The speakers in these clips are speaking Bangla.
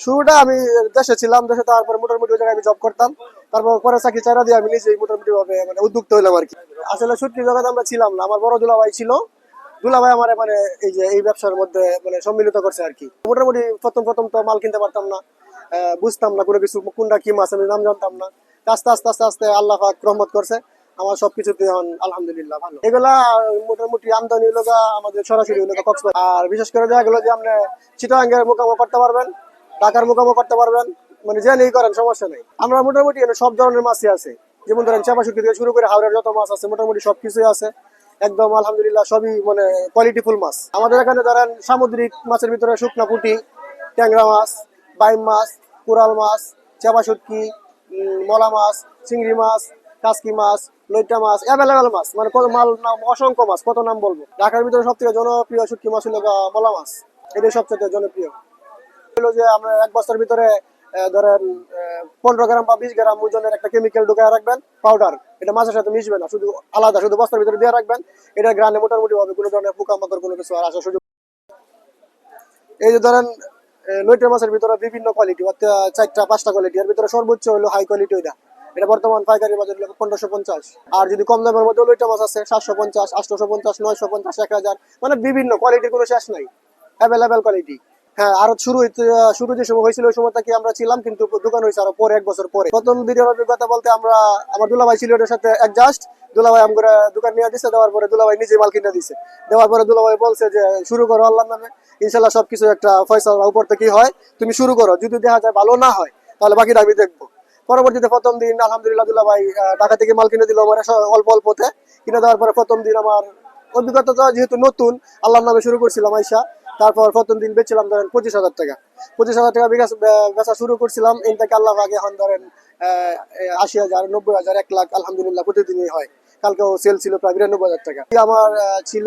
শুরুটা আমি দেশে ছিলাম, দেশে তারপরে মোটামুটি ওই জায়গায় আমি জব করতাম। তারপর পরে চাকরি চাইরা দিয়ে আমি নিজেই মোটামুটি ভাবে মানে উদ্যোক্তা হইলাম আর কি। আসলে শুটকি জগতে আমরা ছিলাম না, আমার বড় দুলাভাই ছিল। দুলাভাই আমার মানে এই যে এই ব্যবসার মধ্যে মানে সম্মিলিত করছে আর কি। মোটামুটি প্রথম প্রথম তো মাল কিনতে পারতাম না, বুঝতাম না কোনো কিছু, কোনটা কি মাছ আমি নাম জানতাম না। আস্তে আস্তে আস্তে আস্তে আল্লাহ পাক রহমত করছে, আমার সবকিছুতে এখন আলহামদুলিল্লাহ ভালো। এগুলা মোটামুটি আমদানি লোকা আমাদের সরাসরি লোকা কক্সবাজার। আর বিশেষ করে দেখা গেলো যে আপনি চিটাগাঙ্গের মোকামো করতে পারবেন, ঢাকার মোকামো করতে পারবেন, মানে যে নেই করেন সমস্যা নেই। আমরা মোটামুটি সব ধরনের মাছই আছে, যেমন ধরেন চাপা শুটকি থেকে শুরু করে হাওড়ের যত মাছ আছে মোটামুটি সবকিছুই আছে একদম আলহামদুলিল্লাহ, সবই মানে কোয়ালিটিফুল মাছ। আমাদের এখানে ধরেন সামুদ্রিক মাছের ভিতরে শুকনা পুঁটি, ট্যাংরা মাছ, বাইম মাছ, কোরাল মাছ, চাপা শুটকি, মলা মাছ, চিংড়ি মাছ, কাসকি মাছ, লইট্টা মাছ, অ্যাভেলেবেল মাছ, মানে কত মাল নাম, অসংখ্য মাছ, কত নাম বলবো। ঢাকার ভিতরে সব থেকে জনপ্রিয় শুটকি মাছ হলো মলা মাছ, এটাই সবচেয়ে জনপ্রিয়। হলো যে আমরা এক বছরের ভিতরে ধরেন 15 গ্রাম বা 20 গ্রাম ওজনের একটা কেমিক্যাল ঢুকায় রাখবেন, পাউডার। এটা মাছের সাথে মিশবে না, শুধু আলাদা, শুধু বস্তার ভিতরে দিয়ে রাখবেন। এটা গ্রানে মোটামুটি ভাবে কোনো ধরনের পোকামাকড় কোনো কিছু আর আসার সুযোগ। এই যে ধরেন লইট্টা মাছের ভিতরে বিভিন্ন কোয়ালিটি, 4টা 5টা কোয়ালিটি, এর ভিতরে সর্বোচ্চ হলো হাই কোয়ালিটি ওইটা। এটা বর্তমান পাইকারি বাজার হলো 1550। আর যদি কম দামের মধ্যে লইট্টা মাছ আছে 750, 850, 950, 1000, মানে বিভিন্ন কোয়ালিটির কোনো শেষ নাই, অ্যাভেলেবেল কোয়ালিটি। হ্যাঁ, আরো শুরু যে সময় হয়েছিল ওই সময়টা কি আমরা ছিলাম, কিন্তু দোকান হয়েছে আরো পরে, 1 বছর পরে। প্রথম দিনের অভিজ্ঞতা বলতে আমরা, আমার দুলাভাই ছিল ওটার সাথে অ্যাডজাস্ট। দুলাভাই আমরা দোকান নিয়ে দিচ্ছে, দেওয়ার পরে দুলাভাই নিজে মাল কিনে দিছে। দেওয়ার পরে দুলাভাই বলছে যে শুরু করো আল্লাহর নামে, ইনশাল্লাহ সবকিছু একটা ফয়সালা উপর থেকে হয়, তুমি শুরু করো, যদি দেখা যায় ভালো না হয় তাহলে বাকিটা আমি দেখবো। পরবর্তীতে প্রথম দিন আলহামদুলিল্লাহ দুলাভাই ঢাকা থেকে মাল কিনে দিল আমার অল্প অল্পতে। কিনে দেওয়ার পরে প্রথম দিন আমার অভিজ্ঞতা যেহেতু নতুন, আল্লাহর নামে শুরু করছিলাম আইসা। তারপর প্রথম দিন বেচছিলাম ধরেন 25,000 টাকা। 25,000 টাকা বেচা শুরু করছিলাম। ইনটাকে আল্লাহ আগে এখন ধরেন 80,000, 90,000, 1 লাখ আলহামদুলিল্লাহ প্রতিদিনই হয়। কালকেও সেল ছিল প্রায় 92,000 টাকা। আমার ছিল,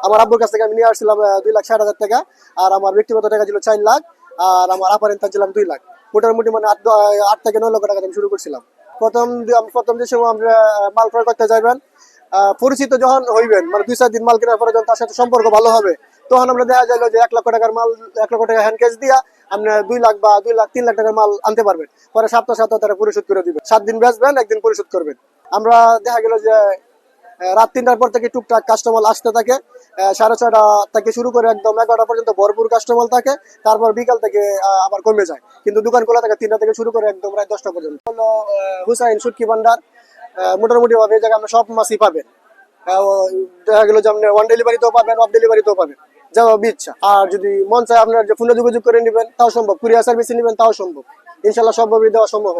আমার আব্বুর কাছ থেকে আমি নিয়ে আসছিলাম 2,60,000 টাকা। আর আমার ব্যক্তিগত টাকা ছিল 4 লাখ। আর আমার আপার ইনকাম ছিলাম 2 লাখ। মোটামুটি মানে 8 থেকে 9 লক্ষ টাকা আমি শুরু করছিলাম। প্রথম যে সময় আমরা মাল ক্রয় করতে যাইবেন, পরিচিত যখন হইবেন, মানে 2-4 দিন মাল কেনার পরে যখন তার সাথে সম্পর্ক ভালো হবে, তখন আমরা দেখা যাইলো যে 1 লক্ষ টাকার মাল, 1 লক্ষ টাকা হ্যান্ড ক্যাশ দিয়া আপনি 2 লাখ বা 2 লাখ 3 লাখ টাকার মাল আনতে পারবেন। পরে সপ্তাহ সপ্তাহ তারা পরিশোধ করে দিবেন। 7 দিন বেচবেন, 1 দিন পরিশোধ করবেন। আমরা দেখা গেল যে রাত 3টার পর থেকে টুকটাক কাস্টমার আসতে থাকে। 6:30 থেকে শুরু করে একদম 11টা পর্যন্ত ভরপুর কাস্টমার থাকে। তারপর বিকাল থেকে আবার কমে যায়, কিন্তু দোকান খোলা থাকে 3টা থেকে শুরু করে একদম রাত 10টা পর্যন্ত। হলো হুসাইন শুটকি ভান্ডার। মোটামুটি ভাবে এই জায়গায় আমরা সব মাছই পাবেন। দেখা গেল যে আপনি অন ডেলিভারিতেও পাবেন, অফ ডেলিভারিতেও পাবেন, যেভাবে ইচ্ছা। আর যদি মন চায় আপনার যে ফোনে যোগাযোগ করে নেবেন তাও সম্ভব, কুরিয়ার সার্ভিসে নেবেন তাও সম্ভব। ইনশাল্লাহ সবভাবেই দেওয়া সম্ভব হবে।